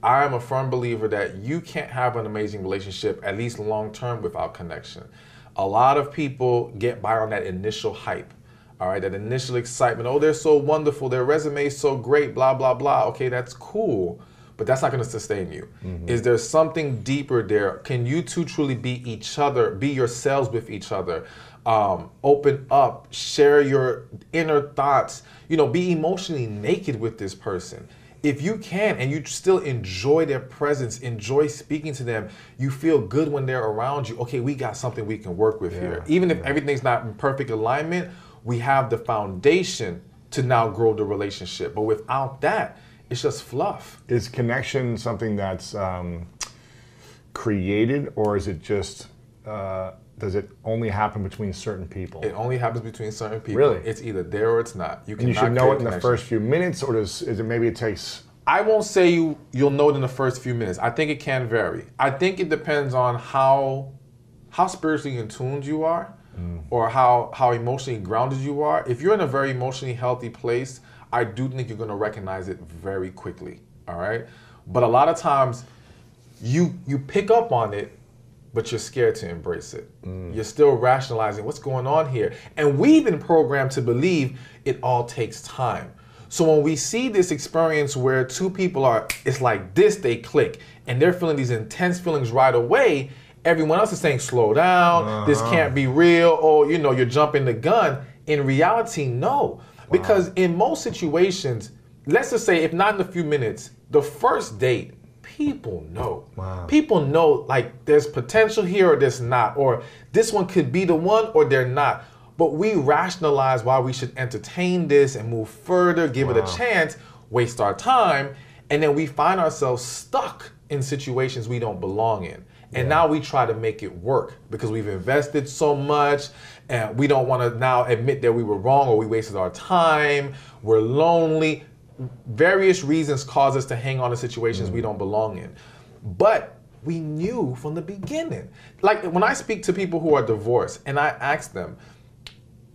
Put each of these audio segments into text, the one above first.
I am a firm believer that you can't have an amazing relationship, at least long term, without connection. A lot of people get by on that initial hype, all right, that initial excitement. Oh, they're so wonderful, their resume is so great, blah, blah, blah. Okay, that's cool, but that's not gonna sustain you. Is there something deeper there? Can you two truly be each other, be yourselves with each other? Open up, share your inner thoughts, be emotionally naked with this person. If you can, and you still enjoy their presence, enjoy speaking to them, you feel good when they're around you, okay, we got something we can work with here. Even if everything's not in perfect alignment, we have the foundation to now grow the relationship. But without that, it's just fluff. Is connection something that's created, or is it just, does it only happen between certain people? It only happens between certain people. Really? It's either there or it's not. And you should know it in the first few minutes, or is it maybe it takes... I won't say you'll know it in the first few minutes. I think it can vary. I think it depends on how spiritually in tuned you are, or how emotionally grounded you are. If you're in a very emotionally healthy place, I do think you're going to recognize it very quickly, all right? But a lot of times, you pick up on it, but you're scared to embrace it. You're still rationalizing what's going on here. And we've been programmed to believe it all takes time. So when we see this experience where two people it's like this, they click, and they're feeling these intense feelings right away, everyone else is saying, slow down, this can't be real, or you're jumping the gun. In reality, no. Because in most situations, let's just say if not in a few minutes, the first date, people know. People know, like, there's potential here or there's not, or this one could be the one or they're not. But we rationalize why we should entertain this and move further, give it a chance, waste our time, and then we find ourselves stuck in situations we don't belong in. And now we try to make it work because we've invested so much, and we don't want to now admit that we were wrong or we wasted our time, we're lonely. Various reasons cause us to hang on to situations we don't belong in. But we knew from the beginning. Like when I speak to people who are divorced and I ask them,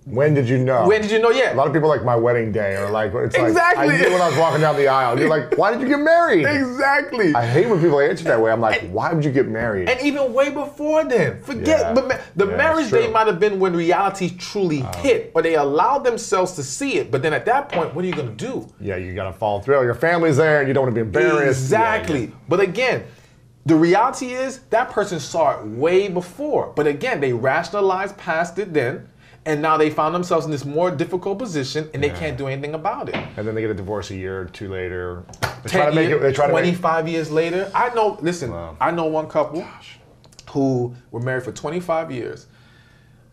when did you know? When did you know? Yeah. A lot of people like my wedding day, or like, it's exactly. Like, I knew when I was walking down the aisle. You're like, why did you get married? Exactly. I hate when people answer that way. I'm like, why would you get married? And even way before then. Forget, the marriage day might have been when reality truly hit, or they allowed themselves to see it. But then at that point, what are you going to do? Yeah, you got to follow through. Your family's there, and you don't want to be embarrassed. Exactly. Yeah. But again, the reality is that person saw it way before. But again, they rationalized past it then. And now they found themselves in this more difficult position, and they can't do anything about it. And then they get a divorce a year or two later. They 25 years later. I know, listen, I know one couple who were married for 25 years.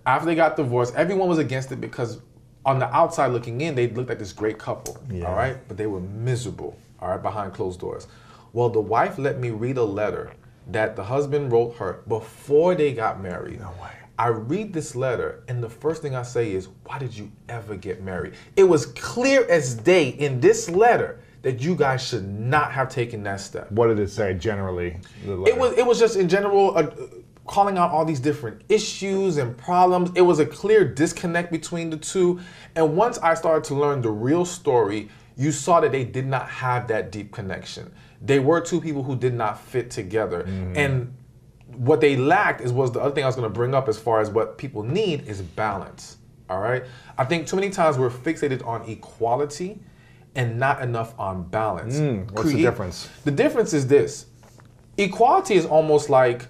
After they got divorced, everyone was against it because on the outside looking in, they looked like this great couple, all right? But they were miserable, all right, behind closed doors. Well, the wife let me read a letter that the husband wrote her before they got married. No way. I read this letter, and the first thing I say is, why did you ever get married? It was clear as day in this letter that you guys should not have taken that step. What did it say generally? It was just in general calling out all these different issues and problems. It was a clear disconnect between the two. And once I started to learn the real story, you saw that they did not have that deep connection. They were two people who did not fit together. And what they lacked was the other thing I was going to bring up as far as what people need is balance, all right? I think too many times we're fixated on equality and not enough on balance. What's the difference? The difference is this. Equality is almost like,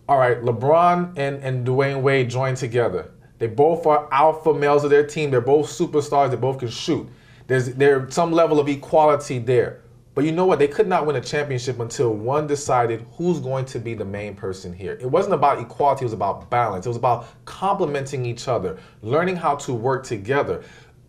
all right, LeBron and Dwayne Wade joined together. They both are alpha males of their team. They're both superstars. They both can shoot. There's some level of equality there. But you know what? They could not win a championship until one decided who's going to be the main person here. It wasn't about equality. It was about balance. It was about complementing each other, learning how to work together.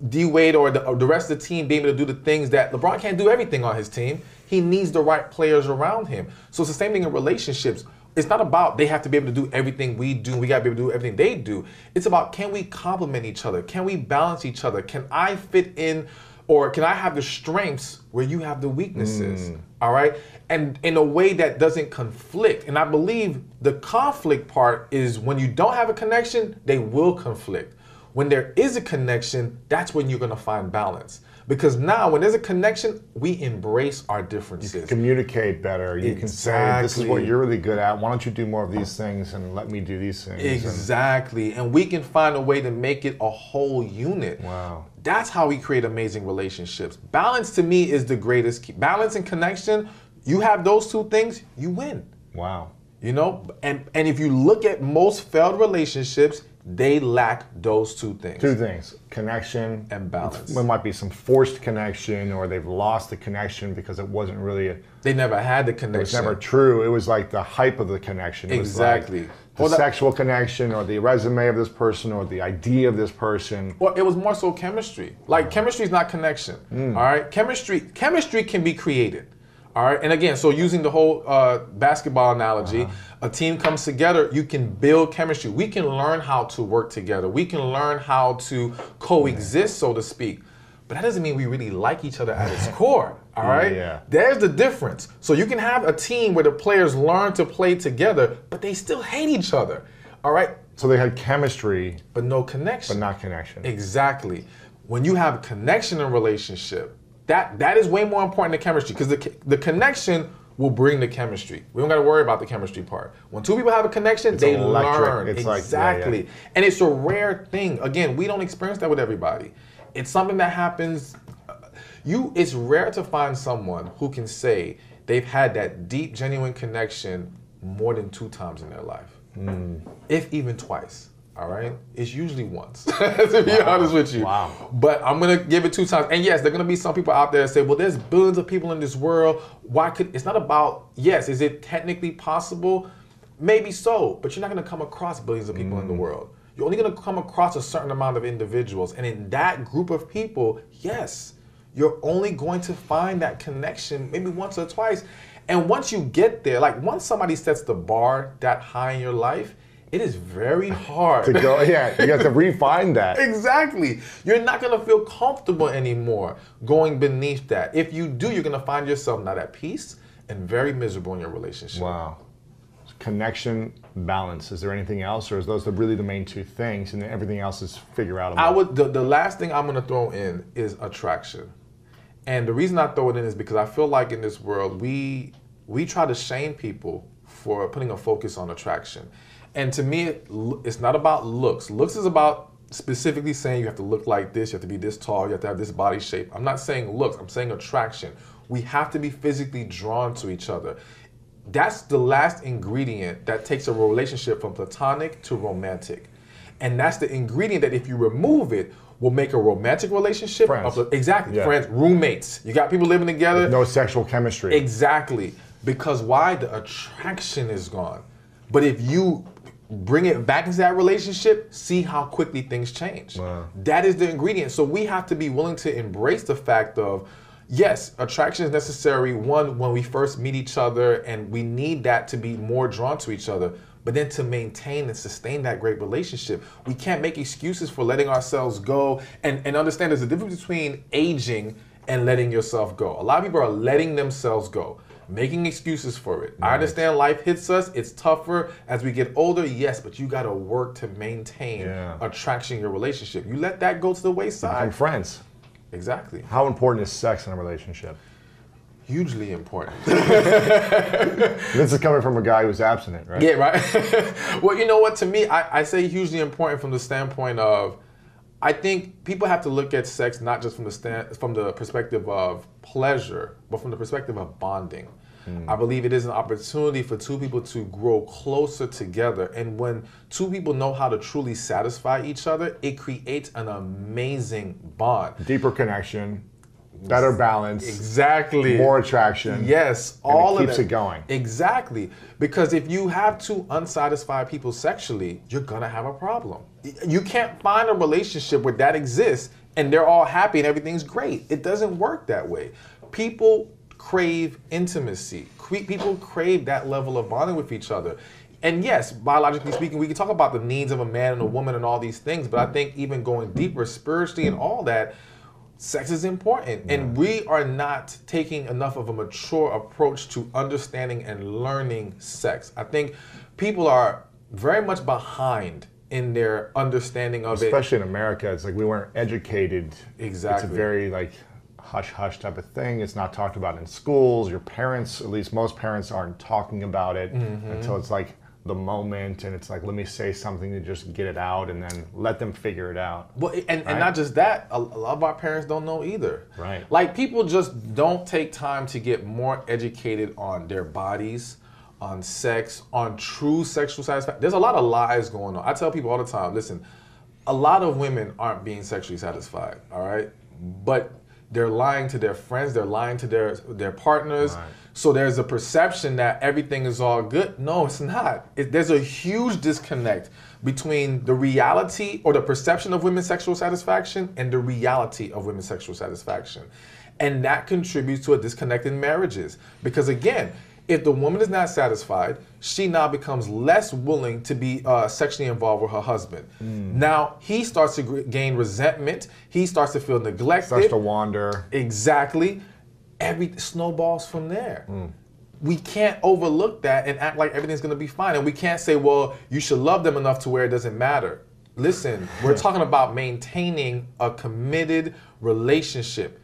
D Wade or the rest of the team being able to do the things that LeBron can't do everything on his team. He needs the right players around him. So it's the same thing in relationships. It's not about they have to be able to do everything we do. We got to be able to do everything they do. It's about, can we complement each other? Can we balance each other? Can I fit in? Or can I have the strengths where you have the weaknesses, all right? And in a way that doesn't conflict. And I believe the conflict part is when you don't have a connection, they will conflict. When there is a connection, that's when you're gonna find balance. Because now when there's a connection, we embrace our differences. Communicate better. You can say, this is what you're really good at. Why don't you do more of these things and let me do these things? Exactly. And we can find a way to make it a whole unit. Wow. That's how we create amazing relationships. Balance to me is the greatest key. Balance and connection, you have those two things, you win. Wow. You know, and if you look at most failed relationships, they lack those two things. Two things, connection and balance. There might be some forced connection, or they've lost the connection because it wasn't really they never had the connection. It was never true. It was like the hype of the connection. It exactly. Was like the sexual connection, or the resume of this person, or the idea of this person. Well, it was more so chemistry. Like chemistry is not connection. All right, chemistry can be created. All right, and again, so using the whole basketball analogy, a team comes together, you can build chemistry. We can learn how to work together. We can learn how to coexist, so to speak. But that doesn't mean we really like each other at its core, all right? Yeah. There's the difference. So you can have a team where the players learn to play together, but they still hate each other, all right? So they had chemistry. But no connection. But not connection. Exactly. When you have connection in a relationship, that is way more important than chemistry, because the connection will bring the chemistry. We don't got to worry about the chemistry part. When two people have a connection, they learn. It's exactly. Like, and it's a rare thing. Again, we don't experience that with everybody. It's something that happens. It's rare to find someone who can say they've had that deep, genuine connection more than 2 times in their life, if even twice. All right, it's usually once, to be honest with you. Wow. But I'm gonna give it 2 times. And yes, there are gonna be some people out there that say, well, there's billions of people in this world. Why could, it's not about, yes, is it technically possible? Maybe so, but you're not gonna come across billions of people in the world. You're only gonna come across a certain amount of individuals. And in that group of people, yes, you're only going to find that connection maybe once or twice. And once you get there, like once somebody sets the bar that high in your life, it is very hard to go. Yeah, you have to refine that. Exactly. You're not going to feel comfortable anymore going beneath that. If you do, you're going to find yourself not at peace and very miserable in your relationship. Wow. Connection, balance. Is there anything else, or is those really the main 2 things, and then everything else is figure out? The last thing I'm going to throw in is attraction. And the reason I throw it in is because I feel like in this world, we try to shame people for putting a focus on attraction. And to me, it's not about looks. Looks is about specifically saying you have to look like this, you have to be this tall, you have to have this body shape. I'm not saying looks, I'm saying attraction. We have to be physically drawn to each other. That's the last ingredient that takes a relationship from platonic to romantic. And that's the ingredient that if you remove it, will make a romantic relationship. Friends. Exactly, yeah. Friends, roommates. You got people living together. With no sexual chemistry. Exactly. Because why? The attraction is gone. But if you bring it back into that relationship, see how quickly things change. Wow. That is the ingredient. So we have to be willing to embrace the fact of, yes, attraction is necessary, one, when we first meet each other, and we need that to be more drawn to each other. But then to maintain and sustain that great relationship, we can't make excuses for letting ourselves go, and understand there's a difference between aging and letting yourself go. A lot of people are letting themselves go, making excuses for it. Nice. I understand life hits us, it's tougher as we get older, yes, but you gotta work to maintain attraction in your relationship. You let that go to the wayside. Become friends. Exactly. How important is sex in a relationship? Hugely important. This is coming from a guy who's abstinent, right? Yeah, right. Well, you know what, to me, I say hugely important from the standpoint of, I think people have to look at sex not just from the perspective of pleasure, but from the perspective of bonding. I believe it is an opportunity for 2 people to grow closer together. And when 2 people know how to truly satisfy each other, it creates an amazing bond. Deeper connection, better balance. Exactly. More attraction. Yes. All of it keeps it going. Exactly. Because if you have 2 unsatisfied people sexually, you're going to have a problem. You can't find a relationship where that exists and they're all happy and everything's great. It doesn't work that way. People crave intimacy. People crave that level of bonding with each other. And yes, biologically speaking, we can talk about the needs of a man and a woman and all these things, but I think even going deeper spiritually and all that, sex is important. And we are not taking enough of a mature approach to understanding and learning sex. I think people are very much behind in their understanding of it. Especially in America, it's like we weren't educated. Exactly. It's a very hush-hush type of thing. It's not talked about in schools. Your parents, at least most parents, aren't talking about it until it's like the moment, and it's like, let me say something to just get it out, and then let them figure it out. Well, and not just that, a lot of our parents don't know either. Right. Like, people just don't take time to get more educated on their bodies, on sex, on true sexual satisfaction. There's a lot of lies going on. I tell people all the time, listen, a lot of women aren't being sexually satisfied, all right? But they're lying to their friends, they're lying to their partners. Right. So there's a perception that everything is all good. No, it's not. There's a huge disconnect between the reality or the perception of women's sexual satisfaction and the reality of women's sexual satisfaction. And that contributes to a disconnect in marriages. Because again, if the woman is not satisfied, she now becomes less willing to be sexually involved with her husband. Now, he starts to gain resentment. He starts to feel neglected. Starts to wander. Exactly. Every snowballs from there. We can't overlook that and act like everything's going to be fine. And we can't say, well, you should love them enough to where it doesn't matter. Listen, we're talking about maintaining a committed relationship.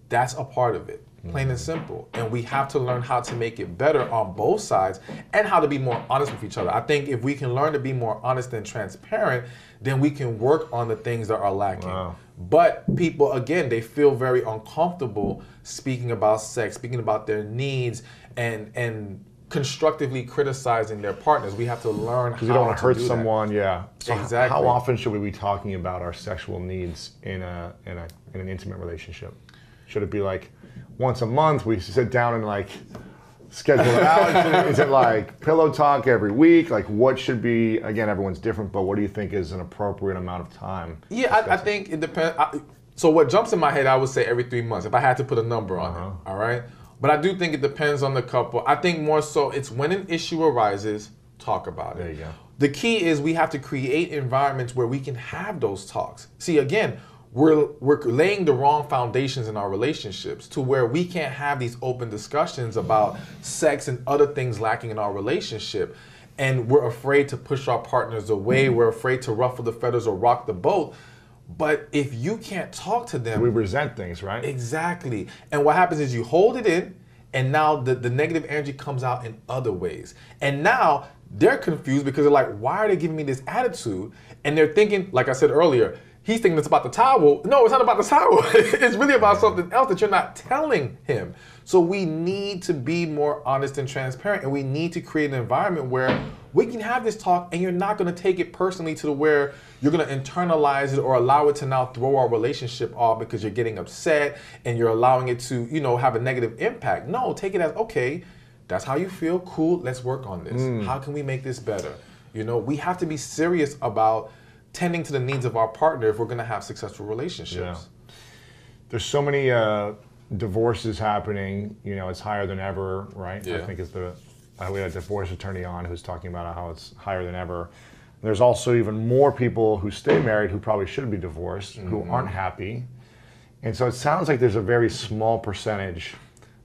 That's a part of it. Plain and simple. And we have to learn how to make it better on both sides and how to be more honest with each other. I think if we can learn to be more honest and transparent, then we can work on the things that are lacking. Wow. But people, again, they feel very uncomfortable speaking about sex, speaking about their needs, and constructively criticizing their partners. We have to learn how to do that. Because you don't want to hurt someone, yeah. So exactly. How often should we be talking about our sexual needs in an intimate relationship? Should it be like once a month we sit down and like schedule it out? Is it like pillow talk every week? Like, what should be, again, everyone's different, but what do you think is an appropriate amount of time? Yeah, I think it depends. So what jumps in my head, I would say every 3 months, if I had to put a number on it, all right? But I do think it depends on the couple. I think more so it's when an issue arises, talk about it. There you go. The key is we have to create environments where we can have those talks. See, again, we're laying the wrong foundations in our relationships to where we can't have these open discussions about sex and other things lacking in our relationship. And we're afraid to push our partners away. We're afraid to ruffle the feathers or rock the boat. But if you can't talk to them... We resent things, right? Exactly. And what happens is you hold it in, and now the negative energy comes out in other ways. And now they're confused because they're like, why are they giving me this attitude? And they're thinking, like I said earlier, he's thinking it's about the towel. No, it's not about the towel. It's really about something else that you're not telling him. So we need to be more honest and transparent, and we need to create an environment where we can have this talk and you're not going to take it personally to the where you're going to internalize it or allow it to now throw our relationship off because you're getting upset and you're allowing it to, have a negative impact. No, take it as, okay, that's how you feel. Cool. Let's work on this. How can we make this better? We have to be serious about tending to the needs of our partner if we're going to have successful relationships. Yeah. There's so many divorces happening. It's higher than ever, right? Yeah. I think we had a divorce attorney on who's talking about how it's higher than ever. There's also even more people who stay married who probably should be divorced, who aren't happy. And so it sounds like there's a very small percentage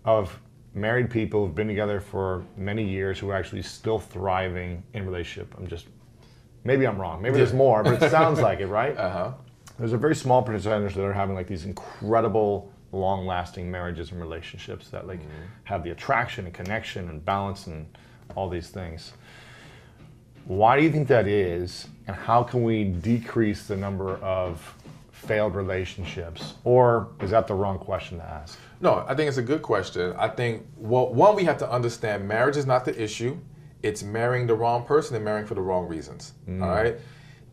of married people who've been together for many years who are actually still thriving in relationship. Maybe I'm wrong. Maybe there's more, but it sounds like it, right? There's a very small percentage that are having like these incredible, long-lasting marriages and relationships that have the attraction and connection and balance and all these things. Why do you think that is, and how can we decrease the number of failed relationships? Or is that the wrong question to ask? No, I think it's a good question. I think, well, one, we have to understand marriage is not the issue. It's marrying the wrong person and marrying for the wrong reasons, all right?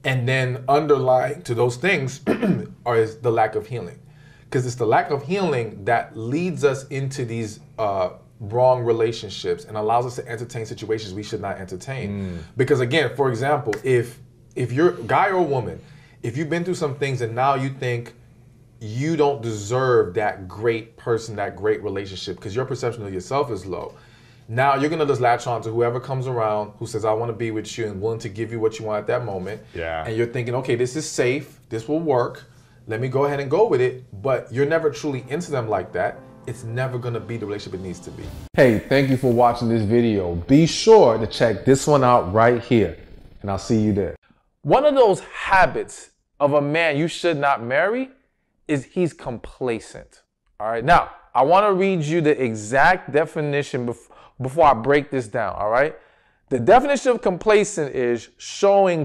And then underlying to those things is the lack of healing. Because it's the lack of healing that leads us into these wrong relationships and allows us to entertain situations we should not entertain. Because again, for example, if you're a guy or woman, if you've been through some things and now you think you don't deserve that great person, that great relationship, because your perception of yourself is low, now you're gonna just latch on to whoever comes around who says, I wanna be with you and willing to give you what you want at that moment. Yeah. And you're thinking, okay, this is safe, this will work, let me go ahead and go with it, but you're never truly into them like that. It's never gonna be the relationship it needs to be. Hey, thank you for watching this video. Be sure to check this one out right here, and I'll see you there. One of those habits of a man you should not marry is he's complacent, All right, now I want to read you the exact definition before I break this down. All right, the definition of complacent is showing